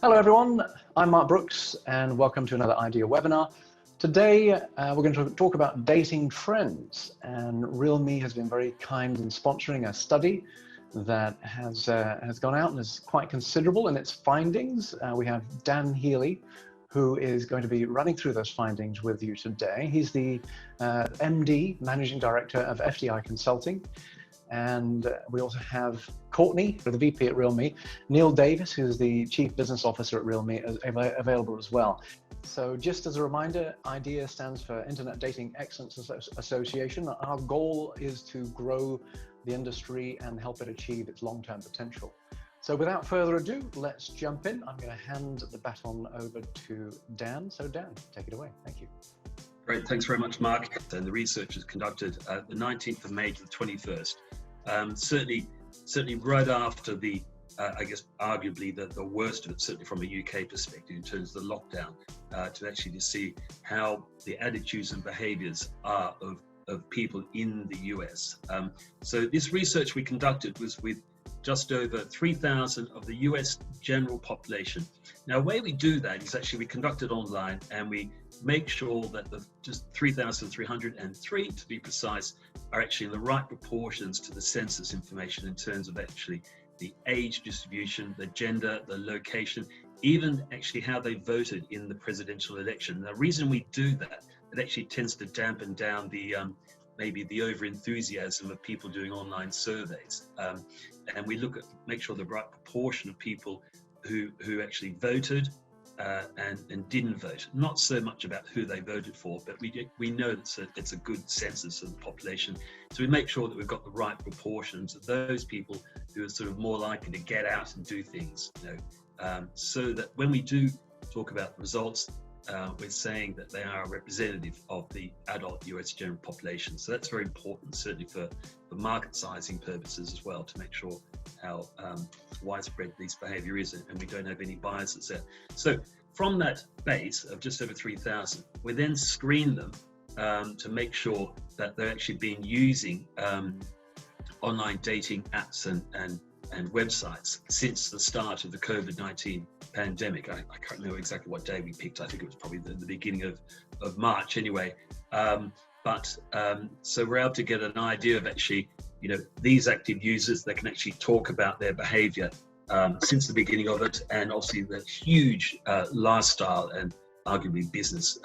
Hello everyone, I'm Mark Brooks and welcome to another IDEA webinar. Today we're going to talk about dating trends, and RealMe has been very kind in sponsoring a study that has gone out and is quite considerable in its findings. We have Dan Healy, who is going to be running through those findings with you today. He's the MD, Managing Director of FTI Consulting. And we also have Courtney, the VP at RealMe, Neil Davis, who's the Chief Business Officer at RealMe, available as well. So just as a reminder, IDEA stands for Internet Dating Excellence Association. Our goal is to grow the industry and help it achieve its long-term potential. So without further ado, let's jump in. I'm going to hand the baton over to Dan. So Dan, take it away. Thank you. Great, thanks very much, Mark. And the research is conducted the 19th of May to the 21st. Certainly right after the, I guess, arguably the worst of it, certainly from a UK perspective in terms of the lockdown, to actually to see how the attitudes and behaviours are of people in the US. So this research we conducted was with just over 3,000 of the US general population. Now, the way we do that is actually we conduct it online and we make sure that the just 3,303 to be precise are actually in the right proportions to the census information in terms of actually the age distribution, the gender, the location, even actually how they voted in the presidential election. And the reason we do that, it actually tends to dampen down the maybe the over-enthusiasm of people doing online surveys. And we make sure the right proportion of people who actually voted and didn't vote. Not so much about who they voted for, but we know that it's a good census of the population. So we make sure that we've got the right proportions of those people who are sort of more likely to get out and do things, so that when we do talk about results, we're saying that they are representative of the adult US general population. So that's very important, certainly for market sizing purposes as well, to make sure how widespread this behavior is and we don't have any biases there. So from that base of just over 3,000, we then screen them to make sure that they're actually been using online dating apps and websites since the start of the COVID-19 pandemic. I can't remember exactly what day we picked. I think it was probably the beginning of March anyway. So we're able to get an idea of actually, these active users, they can actually talk about their behavior since the beginning of it, and obviously the huge lifestyle and arguably business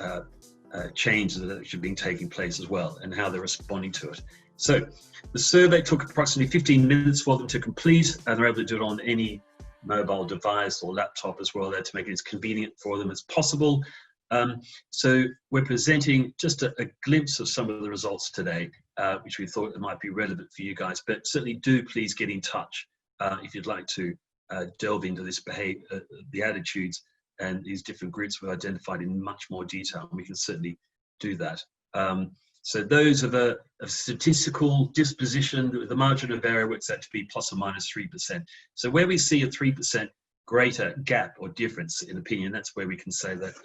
changes that are actually been taking place as well, and how they're responding to it. So the survey took approximately 15 minutes for them to complete, and they're able to do it on any mobile device or laptop as well there to make it as convenient for them as possible. So we're presenting just a glimpse of some of the results today, which we thought might be relevant for you guys, but certainly do please get in touch if you'd like to delve into this behavior, the attitudes and these different groups we've identified in much more detail, and we can certainly do that. So those of a statistical disposition, the margin of error works out to be plus or minus 3%. So where we see a 3% greater gap or difference in opinion, that's where we can say that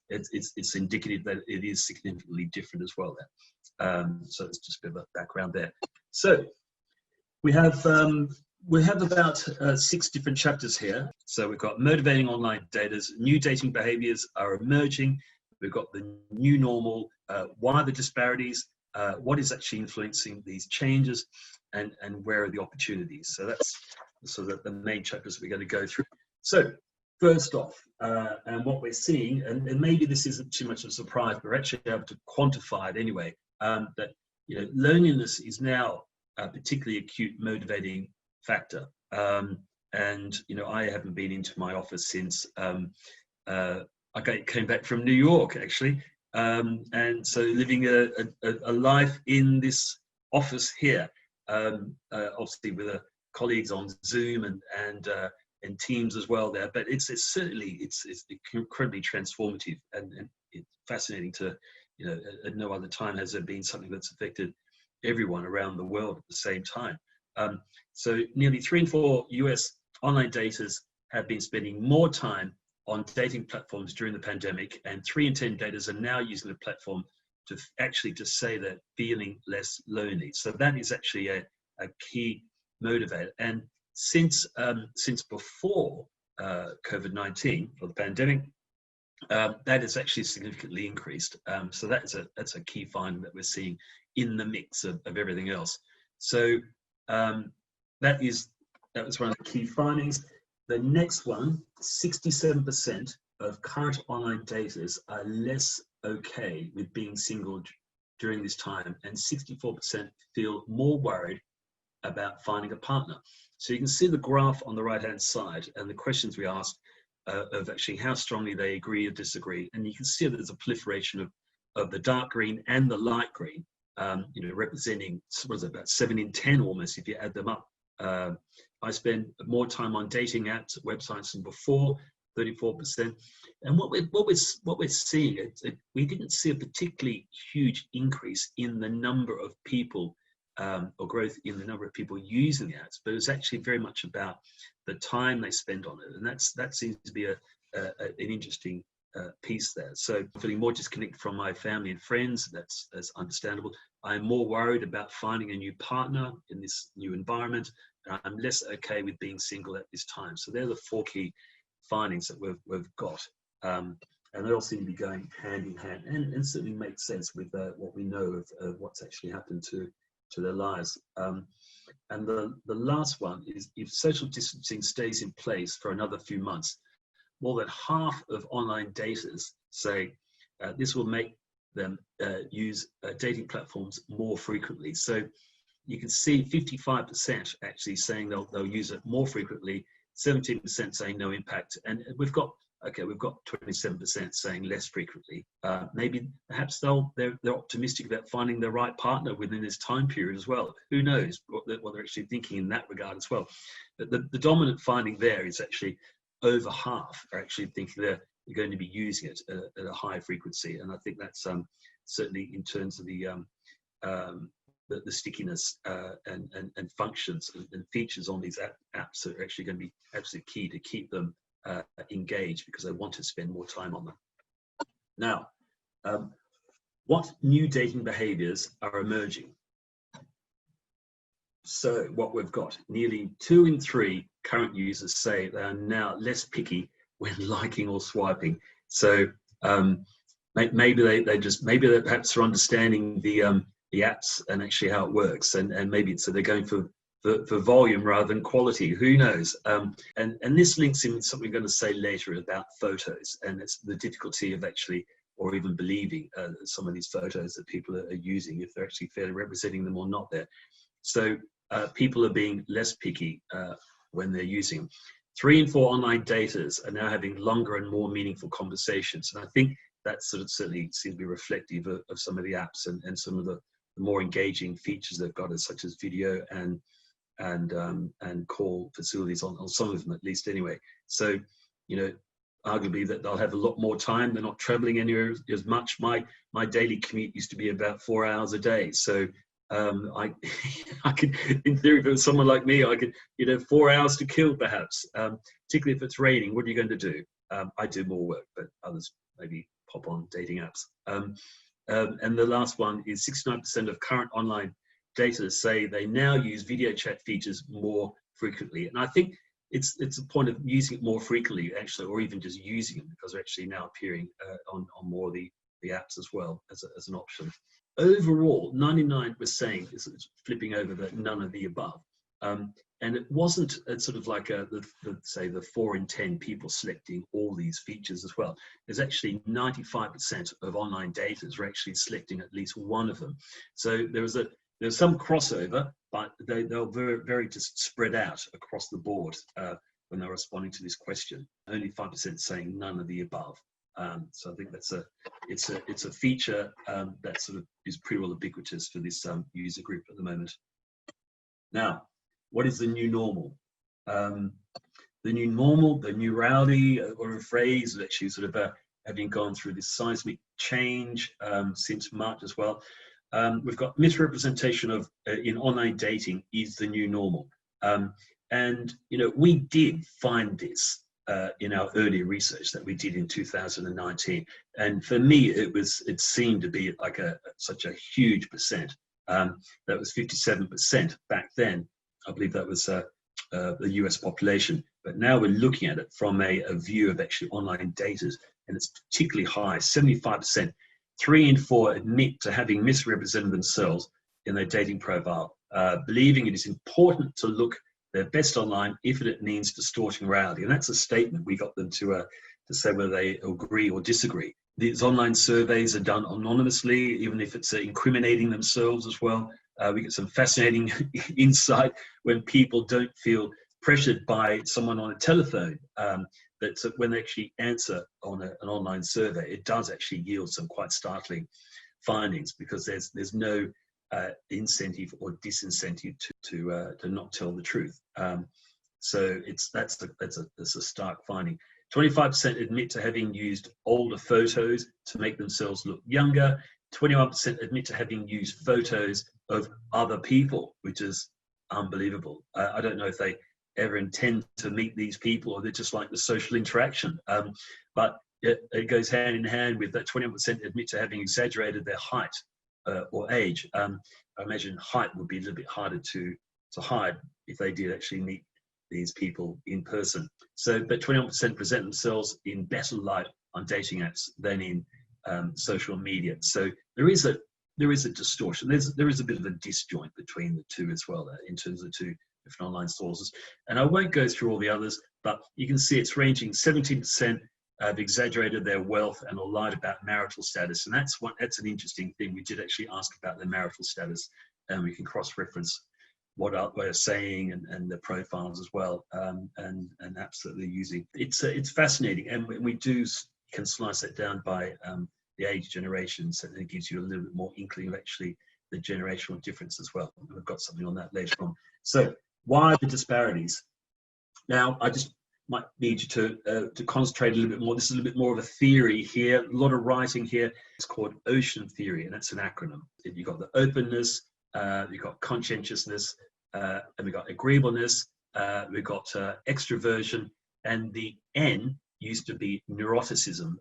it's indicative that it is significantly different as well there. So it's just a bit of a background there. So we have about 6 different chapters here. So we've got motivating online daters, new dating behaviors are emerging. We've got the new normal, why are the disparities, what is actually influencing these changes, and where are the opportunities. So that's sort of the main chapters we're going to go through. So first off, and what we're seeing, and maybe this isn't too much of a surprise, but we're actually able to quantify it anyway, that loneliness is now a particularly acute motivating factor. And I haven't been into my office since I came back from New York, actually, and so living a life in this office here, obviously with colleagues on Zoom and Teams as well there. But it's certainly it's incredibly transformative and it's fascinating to at no other time has there been something that's affected everyone around the world at the same time. So nearly 3 in 4 US online daters have been spending more time on dating platforms during the pandemic, and 3 in 10 daters are now using the platform to say they're feeling less lonely. So that is actually a key motivator. And since before COVID-19 or the pandemic, that has actually significantly increased. So that's a key finding that we're seeing in the mix of everything else. So that was one of the key findings. The next one, 67% of current online daters are less okay with being single during this time, and 64% feel more worried about finding a partner. So you can see the graph on the right-hand side and the questions we asked of actually how strongly they agree or disagree. And you can see that there's a proliferation of the dark green and the light green, representing, what is it, about 7 in 10 almost, if you add them up. I spend more time on dating apps, websites than before, 34%. And what we're seeing, we didn't see a particularly huge increase in the number of people or growth in the number of people using the apps, but it's actually very much about the time they spend on it, and that seems to be an interesting piece there. So I'm feeling more disconnected from my family and friends. That's understandable. I'm more worried about finding a new partner in this new environment, and I'm less okay with being single at this time. So they're the 4 key findings that we've got, and they all seem to be going hand in hand, and certainly make sense with what we know of what's actually happened to their lives. And the last one is, if social distancing stays in place for another few months, more than half of online daters say this will make them use dating platforms more frequently. So you can see 55% actually saying they'll use it more frequently, 17% saying no impact, and we've got 27% saying less frequently. Maybe perhaps they're optimistic about finding the right partner within this time period as well. Who knows what they're actually thinking in that regard as well. But the dominant finding there is actually over half are actually thinking they're going to be using it at a high frequency. And I think that's certainly in terms of the stickiness and functions and features on these apps that are actually going to be absolutely key to keep them engaged, because they want to spend more time on them. Now, what new dating behaviors are emerging? So what we've got, nearly 2 in 3 current users say they are now less picky when liking or swiping. So maybe they perhaps are understanding the apps and actually how it works, and maybe so they're going for volume rather than quality. Who knows? And this links in with something I'm going to say later about photos, and it's the difficulty of actually, or even believing some of these photos that people are using, if they're actually fairly representing them or not there. So people are being less picky when they're using them. 3 in 4 online daters are now having longer and more meaningful conversations, and I think that certainly seems to be reflective of some of the apps and some of the more engaging features they've got, such as video and call facilities on some of them, at least anyway. So, arguably that they'll have a lot more time. They're not traveling anywhere as much. My daily commute used to be about 4 hours a day. So I could, in theory, if it was someone like me, I could, 4 hours to kill perhaps, particularly if it's raining. What are you going to do? I do more work, but others maybe pop on dating apps. And the last one is 69% of current online data say they now use video chat features more frequently. And I think it's a point of using it more frequently, actually, or even just using them, because they're actually now appearing on more of the apps as well as an option. Overall, 99 was saying, it's flipping over the none of the above. And it wasn't sort of like the 4 in 10 people selecting all these features as well. There's actually 95% of online daters were actually selecting at least one of them. So there's some crossover, but they were very, very just spread out across the board when they're responding to this question. Only 5% saying none of the above. So I think it's a feature that sort of is pretty well ubiquitous for this user group at the moment. Now, what is the new normal? The new normal, the new reality, or a phrase that actually sort of having gone through this seismic change since March as well. We've got misrepresentation of in online dating is the new normal. And we did find this in our earlier research that we did in 2019. And for me, it seemed to be like such a huge percent. That was 57% back then. I believe that was the US population, but now we're looking at it from a view of actually online daters, and it's particularly high, 75%. 3 in 4 admit to having misrepresented themselves in their dating profile, believing it is important to look their best online if it means distorting reality. And that's a statement. We got them to say whether they agree or disagree. These online surveys are done anonymously, even if it's incriminating themselves as well. We get some fascinating insight when people don't feel pressured by someone on a telephone. That when they actually answer on an online survey, it does actually yield some quite startling findings, because there's no incentive or disincentive to not tell the truth. So that's a stark finding. 25% admit to having used older photos to make themselves look younger. 21% admit to having used photos of other people, which is unbelievable. I don't know if they ever intend to meet these people, or they're just like the social interaction. But it goes hand in hand with that 21% admit to having exaggerated their height or age. I imagine height would be a little bit harder to hide if they did actually meet these people in person. So, but 21% present themselves in better light on dating apps than in social media. So there is a distortion. There is a bit of a disjoint between the two as well, in terms of the two different online sources. And I won't go through all the others, but you can see it's ranging. 17% have exaggerated their wealth and or lied about marital status, and that's an interesting thing. We did actually ask about their marital status, and we can cross-reference what they're saying and the profiles as well, and absolutely using. It's fascinating, and we can slice it down by the age generations, and it gives you a little bit more inkling of actually the generational difference as well. And we've got something on that later on. So why the disparities? Now, I just might need you to concentrate a little bit more. This is a little bit more of a theory here, a lot of writing here. It's called ocean theory, and that's an acronym. You've got the openness, you've got conscientiousness, and we've got agreeableness, we've got extroversion, and the N used to be neuroticism,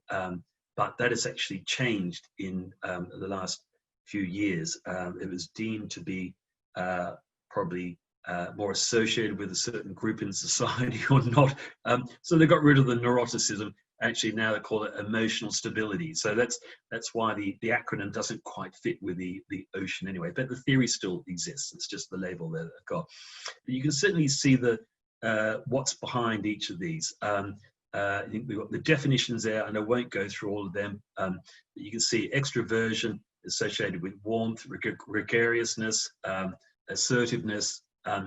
but that has actually changed in the last few years. It was deemed to be probably more associated with a certain group in society or not. So they got rid of the neuroticism. Actually, now they call it emotional stability. So that's why the acronym doesn't quite fit with the ocean anyway. But the theory still exists. It's just the label that they've got. But you can certainly see what's behind each of these. I think we've got the definitions there, and I won't go through all of them. But you can see extroversion associated with warmth, gregariousness, assertiveness,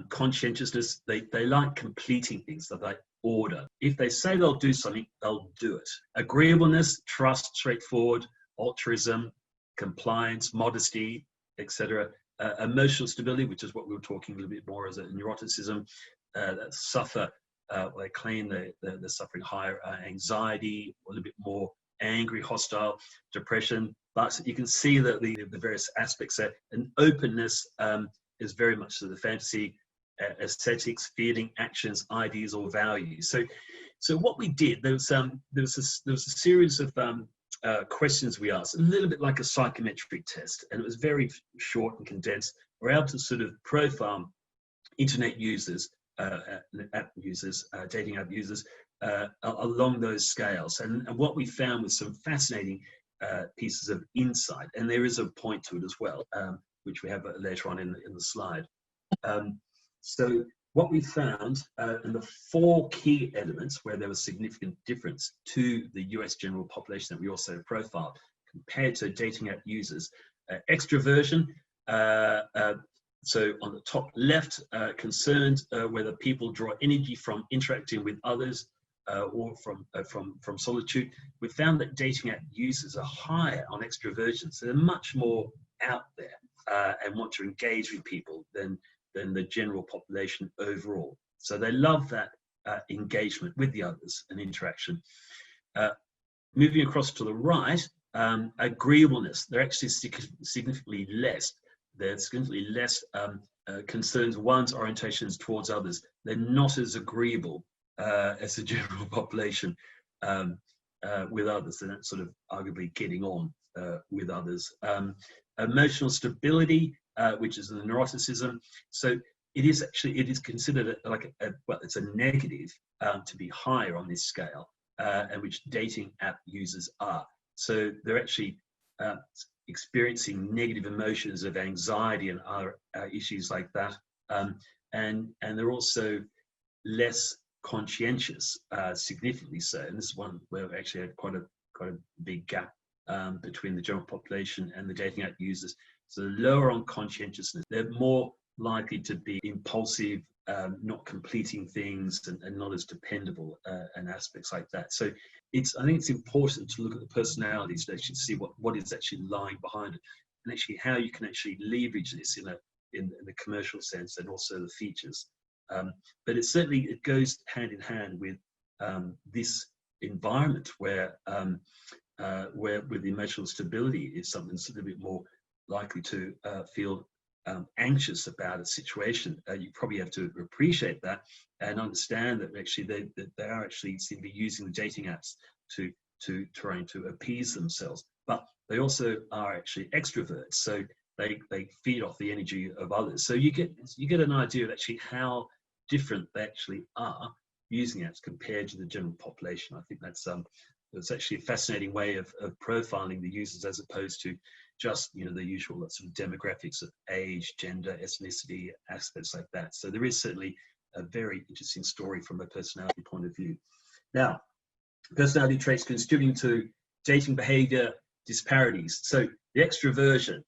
conscientiousness. They like completing things. They like order. If they say they'll do something, they'll do it. Agreeableness, trust, straightforward, altruism, compliance, modesty, etc. Emotional stability, which is what we were talking a little bit more as a neuroticism. They claim they're suffering higher anxiety, a little bit more angry, hostile, depression. But you can see that the various aspects there. And openness is very much to the fantasy, aesthetics, feeling, actions, ideas, or values. So what we did, there was a series of questions we asked, a little bit like a psychometric test, and it was very short and condensed. We're able to sort of profile internet users, app users, dating app users, along those scales. And what we found was some fascinating pieces of insight, and there is a point to it as well, which we have later on in the slide. So what we found, and the 4 key elements where there was significant difference to the US general population that we also profiled compared to dating app users. Extroversion, so on the top left, concerned whether people draw energy from interacting with others or from solitude. We found that dating app users are higher on extroversion, so they're much more out there and want to engage with people than the general population overall. So they love that engagement with the others and interaction. Moving across to the right, agreeableness. They're actually significantly less. There's significantly less concerns one's orientations towards others. They're not as agreeable as the general population with others. They're not sort of arguably getting on with others. Emotional stability, which is the neuroticism. So it is considered like well, it's a negative to be higher on this scale, and which dating app users are. So they're actually experiencing negative emotions of anxiety and other issues like that, and they're also less conscientious, significantly so. And this is one where we actually had quite a big gap between the general population and the dating app users. So lower on conscientiousness, they're more likely to be impulsive, not completing things, and not as dependable, and aspects like that. So I think it's important to look at the personalities to actually see what is actually lying behind it, and actually how you can actually leverage this in the commercial sense, and also the features. But it goes hand in hand with this environment where with the emotional stability is something that's a little bit more likely to feel anxious about a situation. You probably have to appreciate that and understand that actually they are actually seem to be using the dating apps to trying to appease themselves, but they also are actually extroverts, so they feed off the energy of others. So you get an idea of actually how different they actually are using apps compared to the general population. I think that's actually a fascinating way of profiling the users, as opposed to just the usual sort of demographics of age, gender, ethnicity, aspects like that. So there is certainly a very interesting story from a personality point of view. Now, personality traits contributing to dating behavior disparities. So the extroversion,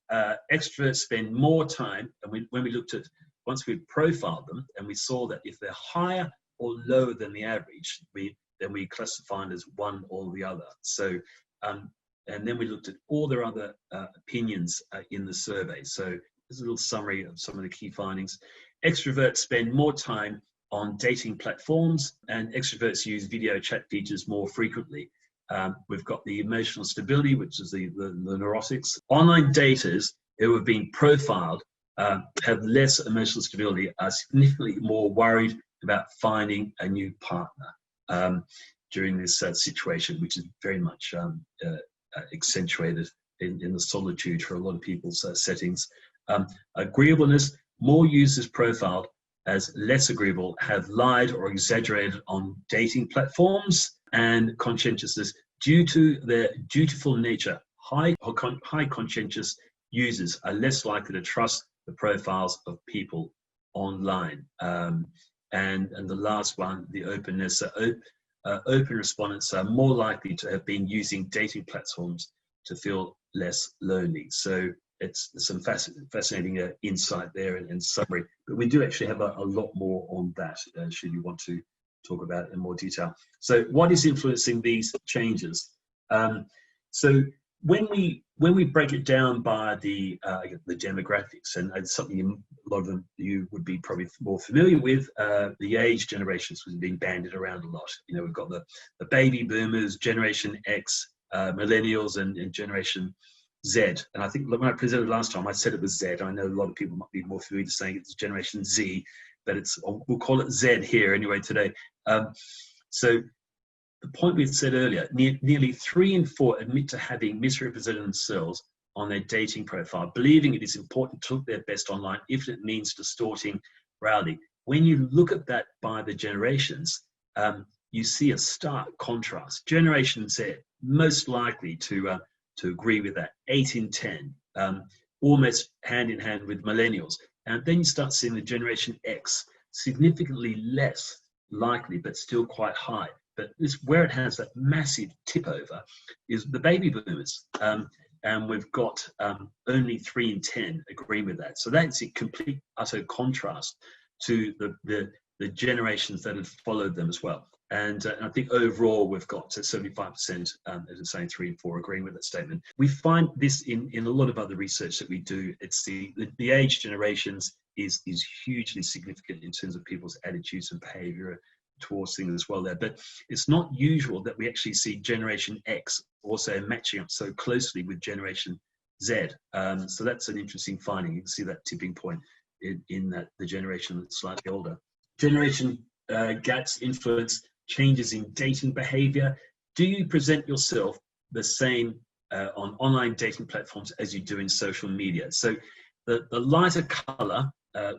extroverts spend more time, and when we looked at, once we profiled them and we saw that if they're higher or lower than the average, then we classify them as one or the other. So and then we looked at all their other opinions in the survey. So there's a little summary of some of the key findings. Extroverts spend more time on dating platforms, and extroverts use video chat features more frequently. We've got the emotional stability, which is the neurotics. Online daters who have been profiled have less emotional stability, are significantly more worried about finding a new partner during this situation, which is very much accentuated in the solitude for a lot of people's settings. Agreeableness, more users profiled as less agreeable have lied or exaggerated on dating platforms. And conscientiousness, due to their dutiful nature, high conscientious users are less likely to trust the profiles of people online. And the last one, the openness. Open respondents are more likely to have been using dating platforms to feel less lonely. So it's some fascinating insight there and summary. But we do actually have a lot more on that, should you want to talk about it in more detail. So what is influencing these changes? So when we break it down by the demographics, and it's something a lot of them you would be probably more familiar with, the age generations was being bandied around a lot. We've got the baby boomers, Generation X, millennials, and Generation Z. And I think when I presented last time, I said it was Z. I know a lot of people might be more familiar with saying it's Generation Z, but we'll call it Z here anyway today. So the point we said earlier, nearly 3 in 4 admit to having misrepresented themselves on their dating profile, believing it is important to look their best online if it means distorting reality. When you look at that by the generations, you see a stark contrast. Generation Z, most likely to agree with that, 8 in 10, almost hand in hand with millennials. And then you start seeing the Generation X, significantly less likely, but still quite high. But where it has that massive tip over is the baby boomers. And we've got only 3 in 10 agreeing with that. So that's a complete, utter contrast to the generations that have followed them as well. And I think overall we've got 75%, as I'm saying, 3 in 4 agreeing with that statement. We find this in a lot of other research that we do. It's the age generations is hugely significant in terms of people's attitudes and behavior towards things as well there. But it's not usual that we actually see Generation X also matching up so closely with Generation Z. So that's an interesting finding. You can see that tipping point in that the generation that's slightly older. Generation gaps influence changes in dating behavior. Do you present yourself the same on online dating platforms as you do in social media? So the lighter color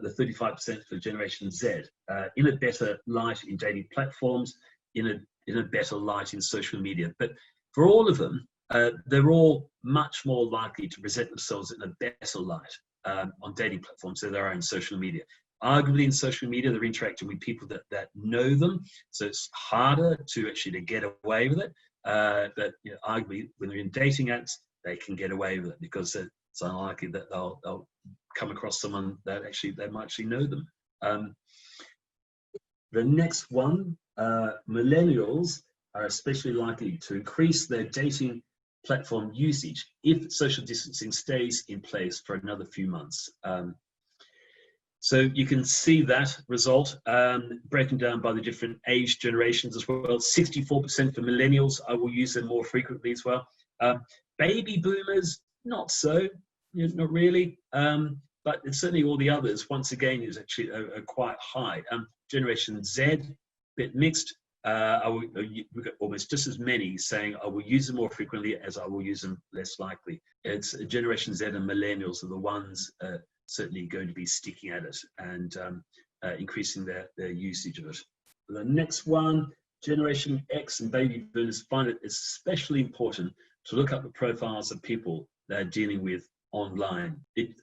the 35% for Generation Z, in a better light in dating platforms, in a better light in social media. But for all of them, they're all much more likely to present themselves in a better light on dating platforms than they are in social media. Arguably in social media, they're interacting with people that know them, so it's harder to actually get away with it. But arguably, when they're in dating apps, they can get away with it because it's unlikely that they'll come across someone that they might actually know them. The next one, millennials are especially likely to increase their dating platform usage if social distancing stays in place for another few months. So you can see that result breaking down by the different age generations as well. 64% for millennials, I will use them more frequently as well. Baby boomers, not so, not really. But certainly all the others, once again, is actually quite high. Generation Z, bit mixed. We've got almost just as many saying I will use them more frequently as I will use them less likely. It's Generation Z and millennials are the ones certainly going to be sticking at it and increasing their usage of it. The next one, Generation X and baby boomers find it especially important to look up the profiles of people they're dealing with online.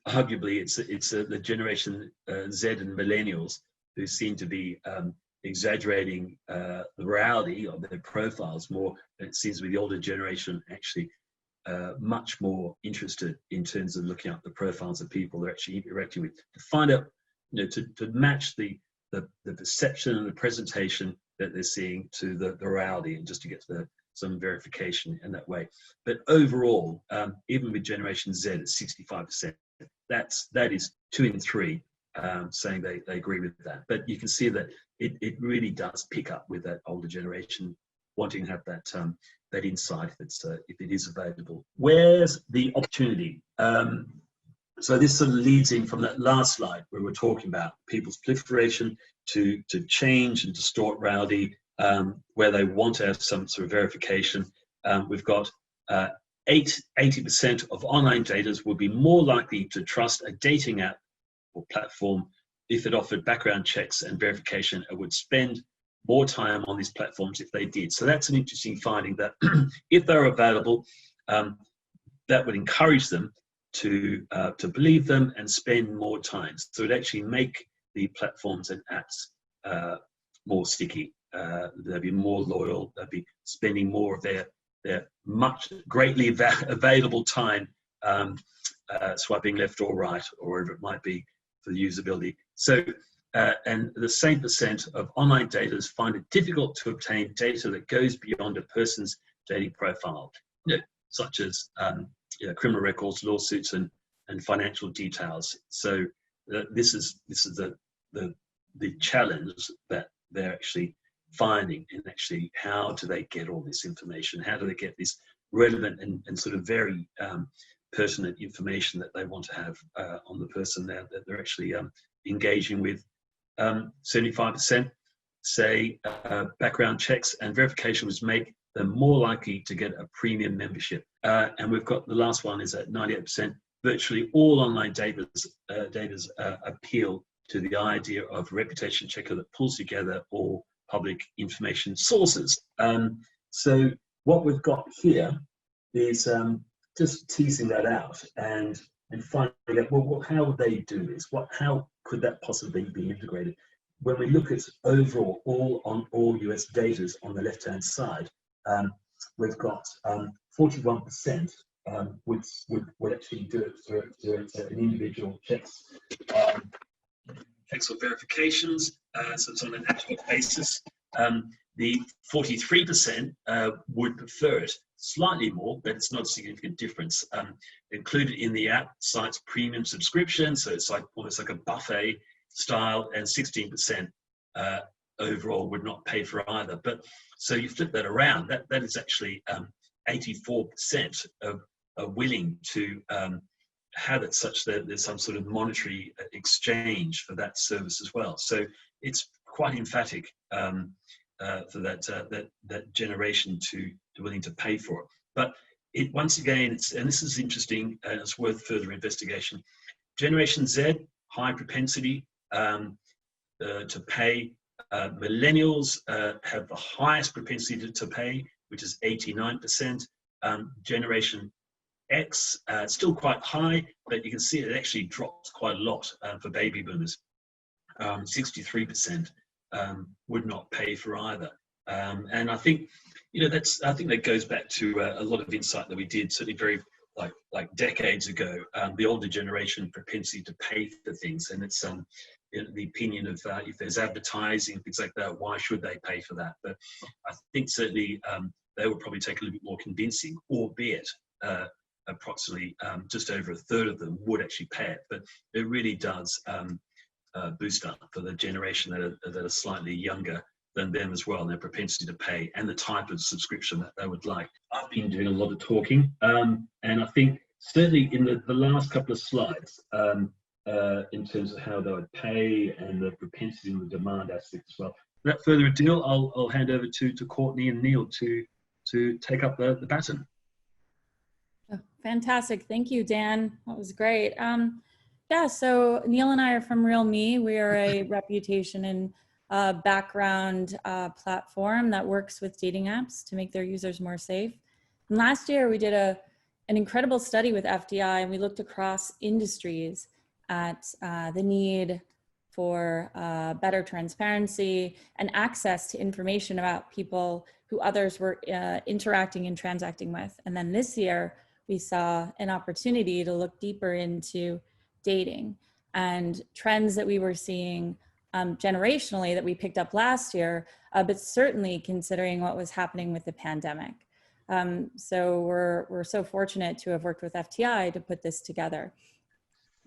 Arguably, it's the Generation Z and millennials who seem to be exaggerating the reality of their profiles more. It seems to be the older generation actually much more interested in terms of looking up the profiles of people they're actually interacting with to find out, to match the perception and the presentation that they're seeing to the reality, and just to get to some verification in that way. But overall, even with Generation Z at 65%, that is 2 in 3 saying they agree with that. But you can see that it really does pick up with that older generation wanting to have that insight if it is available. Where's the opportunity? So this sort of leads in from that last slide where we're talking about people's proliferation to change and distort reality, where they want to have some sort of verification. We've got 80% of online daters would be more likely to trust a dating app or platform if it offered background checks and verification, and would spend more time on these platforms if they did. So that's an interesting finding, that if they're available, that would encourage them to believe them and spend more time. So it actually make the platforms and apps more sticky. They'll be more loyal. They'll be spending more of their much greatly available time swiping left or right, or wherever it might be for the usability. So, and the same percent of online daters find it difficult to obtain data that goes beyond a person's dating profile, such as criminal records, lawsuits, and financial details. So this is the challenge that they're actually finding, in actually how do they get all this information? How do they get this relevant and sort of very pertinent information that they want to have on the person that they're actually engaging with? 75% say background checks and verification would make them more likely to get a premium membership. And we've got the last one is at 98%. Virtually all online daters appeal to the idea of a reputation checker that pulls together all public information sources. So what we've got here is just teasing that out and finding out, well, how would they do this? How could that possibly be integrated? When we look at overall all US daters on the left-hand side, we've got 41% would actually do it through an individual checks or verifications, so it's on an ad hoc basis. The 43% would prefer it slightly more, but it's not a significant difference. Included in the app site's premium subscription, so it's almost like a buffet style, and 16% overall would not pay for either. But so you flip that around, that is actually 84% are willing to have it such that there's some sort of monetary exchange for that service as well. So it's quite emphatic for that generation to willing to pay for it. But once again, and this is interesting, and it's worth further investigation. Generation Z, high propensity to pay. Millennials have the highest propensity to pay, which is 89%. Generation X, still quite high, but you can see it actually drops quite a lot for baby boomers. 63% would not pay for either. And I think, I think that goes back to a lot of insight that we did, certainly very like decades ago. The older generation propensity to pay for things, and it's the opinion of if there's advertising, things like that, why should they pay for that? But I think certainly they would probably take a little bit more convincing, albeit approximately just over a third of them would actually pay it. But it really does boost up for the generation that are slightly younger than them as well, and their propensity to pay and the type of subscription that they would like. I've been doing a lot of talking, and I think certainly in the last couple of slides, in terms of how they would pay and the propensity and the demand aspect as well. Without further ado, I'll hand over to Courtney and Neil to take up the baton. Oh, fantastic. Thank you, Dan. That was great. Yeah, so Neil and I are from RealMe. We are a reputation and background platform that works with dating apps to make their users more safe. And last year, we did an incredible study with FTI, and we looked across industries at the need for better transparency and access to information about people who others were interacting and transacting with. And then this year, we saw an opportunity to look deeper into dating and trends that we were seeing generationally that we picked up last year, but certainly considering what was happening with the pandemic. So we're so fortunate to have worked with FTI to put this together.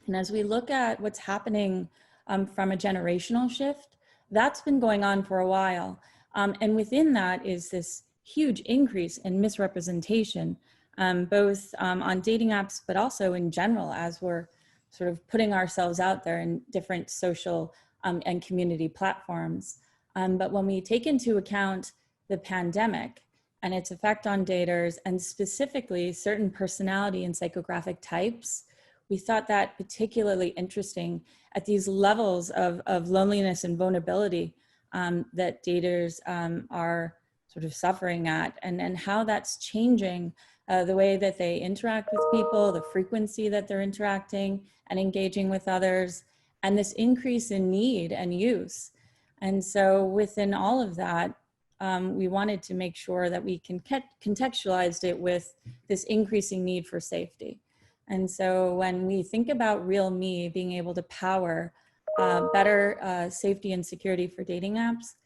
And as we look at what's happening from a generational shift, that's been going on for a while. And within that is this huge increase in misrepresentation, both on dating apps, but also in general, as we're sort of putting ourselves out there in different social and community platforms. But when we take into account the pandemic and its effect on daters, and specifically certain personality and psychographic types, we thought that particularly interesting at these levels of loneliness and vulnerability that daters are sort of suffering at, and how that's changing the way that they interact with people, the frequency that they're interacting and engaging with others, and this increase in need and use. And so within all of that, we wanted to make sure that we can contextualized it with this increasing need for safety. And so when we think about RealMe being able to power better safety and security for dating apps,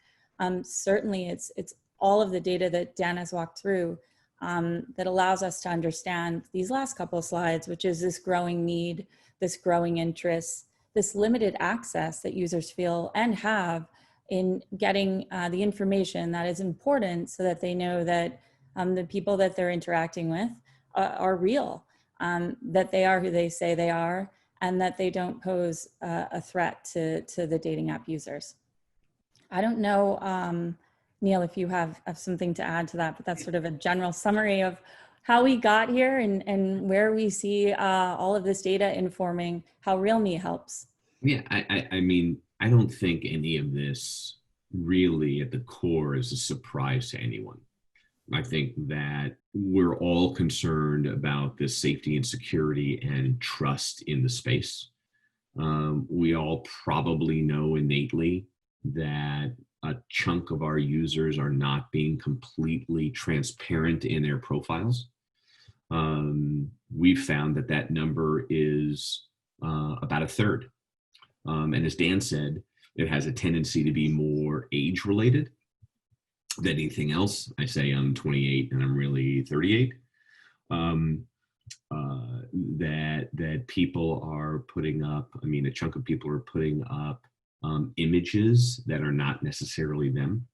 certainly it's all of the data that Dan has walked through that allows us to understand these last couple of slides, which is this growing need, this growing interest, this limited access that users feel and have in getting the information that is important so that they know that the people that they're interacting with are real, that they are who they say they are, and that they don't pose a threat to the dating app users. I don't know, Neil, if you have something to add to that, but that's sort of a general summary of how we got here and where we see all of this data informing how RealMe helps. Yeah, I mean, I don't think any of this really at the core is a surprise to anyone. I think that we're all concerned about the safety and security and trust in the space. We all probably know innately that a chunk of our users are not being completely transparent in their profiles. We've found that number is about a third. And as Dan said, it has a tendency to be more age-related than anything else. I say I'm 28 and I'm really 38. That people are putting up, I mean, a chunk of people are putting up images that are not necessarily them.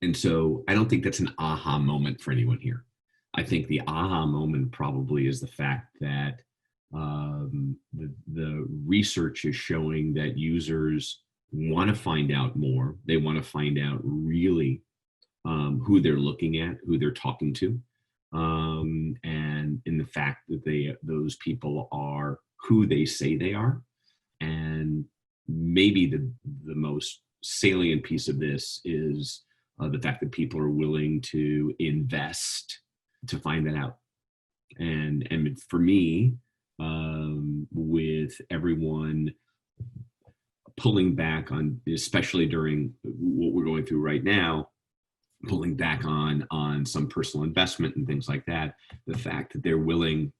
And so I don't think that's an aha moment for anyone here. I think the aha moment probably is the fact that the research is showing that users want to find out more. They want to find out really who they're looking at, who they're talking to, and in the fact that those people are who they say they are. And maybe the most salient piece of this is the fact that people are willing to invest to find that out. And for me, with everyone pulling back on, especially during what we're going through right now, pulling back on some personal investment and things like that, the fact that they're willing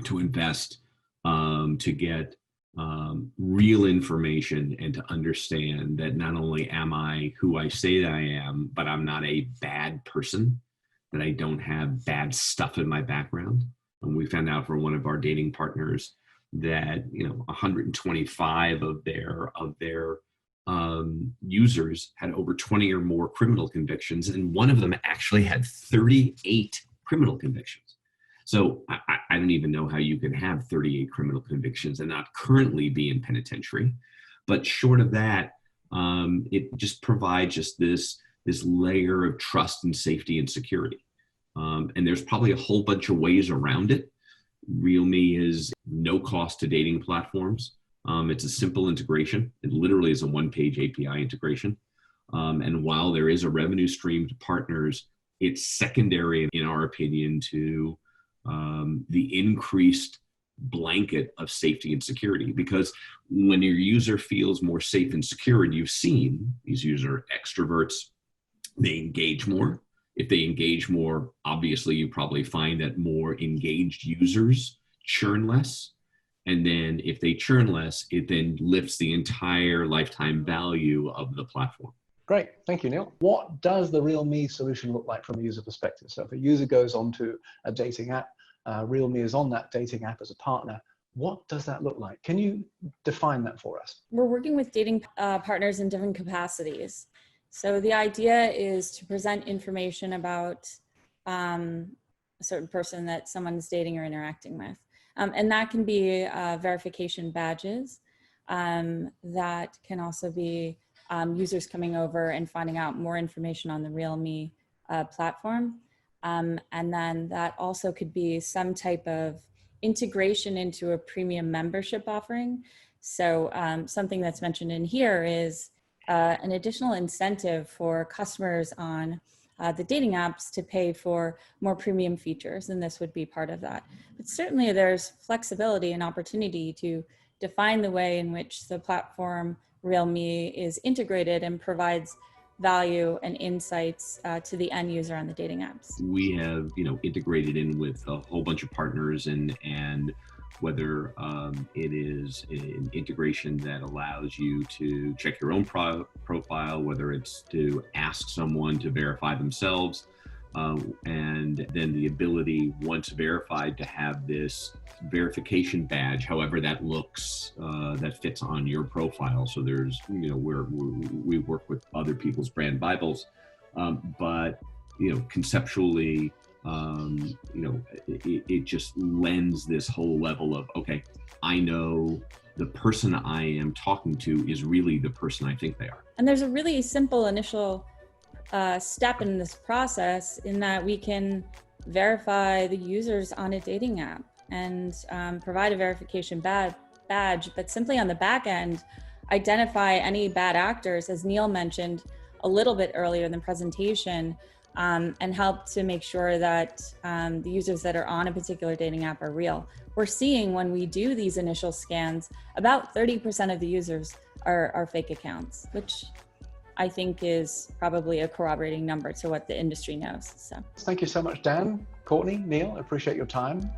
to invest to get real information and to understand that not only am I who I say that I am, but I'm not a bad person, that I don't have bad stuff in my background. And we found out for one of our dating partners that 125 of their users had over 20 or more criminal convictions, and one of them actually had 38 criminal convictions. So I don't even know how you can have 38 criminal convictions and not currently be in penitentiary. But short of that, it just provides just this layer of trust and safety and security. And there's probably a whole bunch of ways around it. RealMe is no cost to dating platforms. It's a simple integration. It literally is a one-page API integration. And while there is a revenue stream to partners, it's secondary, in our opinion, to the increased blanket of safety and security. Because when your user feels more safe and secure, and you've seen these user extroverts, they engage more. If they engage more, obviously you probably find that more engaged users churn less. And then if they churn less, it then lifts the entire lifetime value of the platform. Great, thank you, Neil. What does the RealMe solution look like from a user perspective? So if a user goes onto a dating app, RealMe is on that dating app as a partner. What does that look like? Can you define that for us? We're working with dating partners in different capacities. So the idea is to present information about a certain person that someone's dating or interacting with. And that can be verification badges. That can also be users coming over and finding out more information on the RealMe platform. And then that also could be some type of integration into a premium membership offering. So something that's mentioned in here is an additional incentive for customers on the dating apps to pay for more premium features, and this would be part of that. But certainly there's flexibility and opportunity to define the way in which the platform RealMe is integrated and provides value and insights to the end user on the dating apps. We have, integrated in with a whole bunch of partners, and whether it is an integration that allows you to check your own profile, whether it's to ask someone to verify themselves, and then the ability, once verified, to have this verification badge, however that looks, that fits on your profile. So there's, we work with other people's brand Bibles, but conceptually, it just lends this whole level of, okay, I know the person I am talking to is really the person I think they are. And there's a really simple initial step in this process in that we can verify the users on a dating app and provide a verification badge, but simply on the back end, identify any bad actors, as Neil mentioned a little bit earlier in the presentation, and help to make sure that the users that are on a particular dating app are real. We're seeing when we do these initial scans, about 30% of the users are fake accounts, which I think is probably a corroborating number to what the industry knows. So, thank you so much, Dan, Courtney, Neil. I appreciate your time.